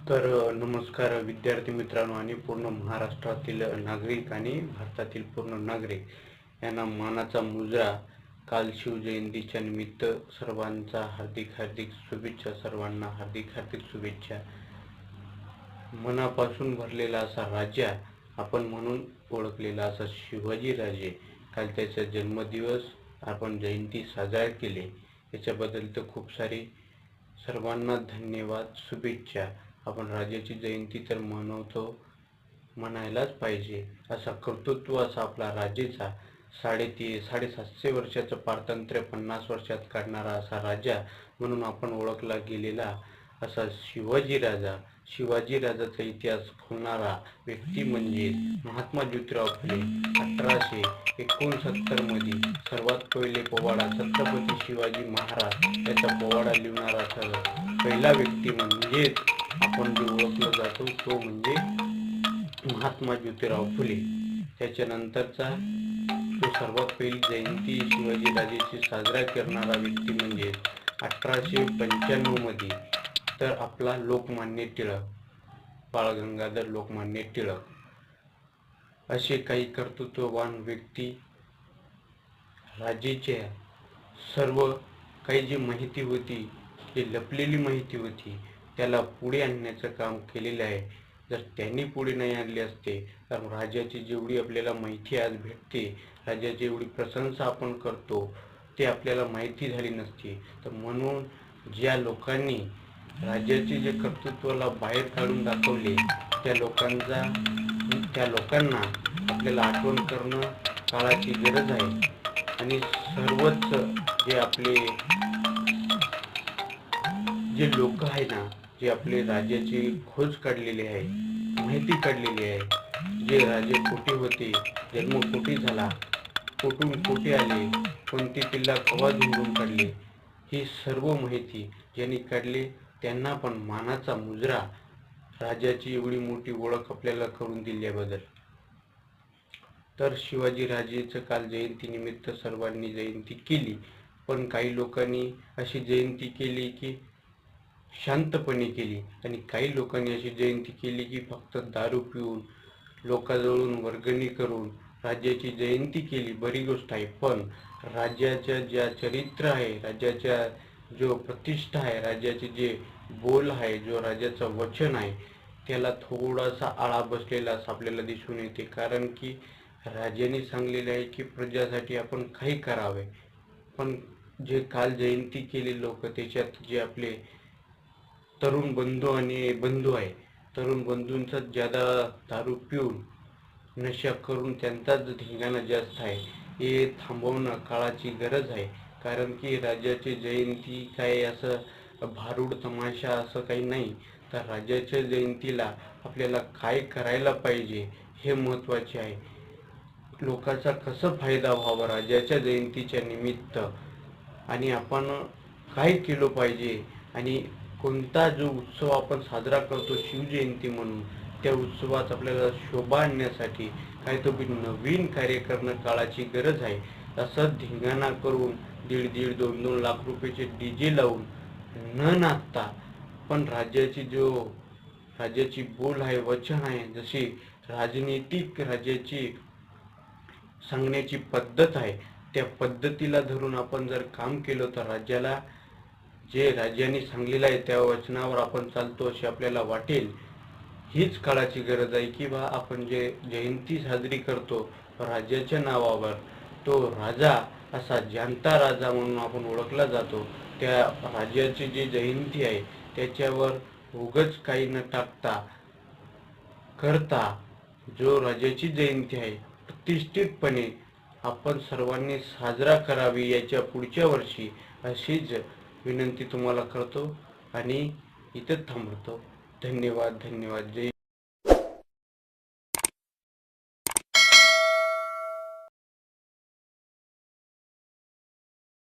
नमस्कार विद्यार्थी मित्रांनो आणि पूर्ण महाराष्ट्रातील नागरिक आणि भारतातील पूर्ण नागरिक यांना मानाचा मुजरा. काल शिवजयंतीच्या निमित्त सर्वांचा हार्दिक शुभेच्छा. सर्वांना हार्दिक शुभेच्छा. मनापासून भरलेला असा राजा आपण म्हणून ओळखलेला असा शिवाजी राजे, काल त्याचा जन्मदिवस आपण जयंती साजरा केली. याच्याबद्दल तर खूप सारी सर्वांना धन्यवाद, शुभेच्छा. आपण राजाची जयंती तर म्हणायलाच पाहिजे. असा कर्तृत्व असा आपला राजेचा 750 वर्षाचं पारतंत्र्य 50 वर्षात काढणारा असा राजा म्हणून आपण ओळखला गेलेला असा शिवाजी राजा. शिवाजी राजाचा इतिहास खोलणारा व्यक्ती म्हणजे महात्मा ज्योतिराव फुले. 1869 मध्ये सर्वात पहिले पोवाडा छत्रपती शिवाजी महाराज याचा पोवाडा लिहिणारा पहिला व्यक्ती म्हणजेच आपण जे ओळखलं जातो तो म्हणजे महात्मा ज्योतिराव फुले. त्याच्यानंतरचा तो सर्वात पहिली जयंती शिवाजी राजेची साजरा करणारा व्यक्ती म्हणजे 1895 मध्ये तर आपला लोकमान्य टिळक, बाळ गंगाधर लोकमान्य टिळक. असे काही कर्तृत्ववान व्यक्ती राजेच्या सर्व काही जी माहिती होती, जी लपलेली माहिती होती, त्याला पुढे आणण्याचं काम केलेलं आहे. जर त्यांनी पुढे नाही आणले असते तर राजाची जेवढी आपल्याला माहिती आज भेटते, राजाची एवढी प्रशंसा आपण करतो, ते आपल्याला माहिती झाली नसती. तर म्हणून ज्या लोकांनी राजाचे जे कर्तृत्वाला बाहेर काढून दाखवले त्या लोकांना आपल्याला आठवण करणं काळाची गरज आहे. आणि सर्वच जे आपले जे लोक आहे ना, जे आपले राजाची खोज काढलेली आहे, माहिती काढलेली आहे, जे राजे कुठे होते, जन्म कुठे झाला, कुठून कुठे आले, कोणती किल्ला कवा झुंबून काढले, ही सर्व माहिती ज्यांनी काढली त्यांना पण मानाचा मुजरा. राजाची एवढी मोठी ओळख आपल्याला करून दिल्याबद्दल. तर शिवाजी राजेचं काल जयंतीनिमित्त सर्वांनी जयंती केली, पण काही लोकांनी अशी जयंती केली की शांतपणे केली आणि काही लोकांनी अशी जयंती केली की फक्त दारू पिऊन लोकांजवळून वर्गणी करून राज्याची जयंती केली. बरी गोष्ट आहे, पण राज्याच्या ज्या चरित्र आहे, राज्याच्या जो प्रतिष्ठा आहे, राज्याचे जे बोल आहे, जो राज्याचं वचन आहे, त्याला थोडासा आळा बसलेला असं आपल्याला दिसून येते. कारण की राजाने सांगलेले आहे की प्रजासाठी आपण काही करावे, पण जे काल जयंती केले लोक, त्याच्यात जे आपले तरुण बंधू आहे, तरुण बंधूंचा ज्यादा दारू पिऊन नशा करून त्यांचाच धिंगाणा जास्त आहे. हे थांबवणं काळाची गरज आहे. कारण की राजाची जयंती काय असं भारूड तमाशा असं काही नाही. तर राजाच्या जयंतीला आपल्याला काय करायला पाहिजे हे महत्त्वाचे आहे. लोकांचा कसा फायदा व्हावा राजाच्या जयंतीच्या निमित्त, आणि आपण काय केलं पाहिजे, आणि कोणता जो उत्सव आपण साजरा करतो शिवजयंती म्हणून, त्या उत्सवात आपल्याला शोभा आणण्यासाठी काहीतरी नवीन कार्य करणं काळाची गरज आहे. असं धिंगाणा करून 1.5 2 लाख रुपयाचे डीजे लावून न नाचता पण राज्याची बोल आहे, वचन आहे, जशी राजनीतिक राज्याची सांगण्याची पद्धत आहे, त्या पद्धतीला धरून आपण जर काम केलं तर राज्याला जे राज्याने सांगलेलं आहे त्या वचनावर आपण चालतो असे आपल्याला वाटेल. हीच काळाची गरज आहे की बा आपण जे जयंती साजरी करतो राज्याच्या नावावर, तो राजा असा जाणता राजा म्हणून आपण ओळखला जातो. त्या राज्याची जी जयंती आहे त्याच्यावर उगाच काही न टाकता करता जो राजाची जयंती आहे प्रतिष्ठितपणे आपण सर्वांनी साजरा करावी याच्या पुढच्या वर्षी, अशीच विनंती तुम्हाला करतो आणि इथं थांबतो. धन्यवाद. जय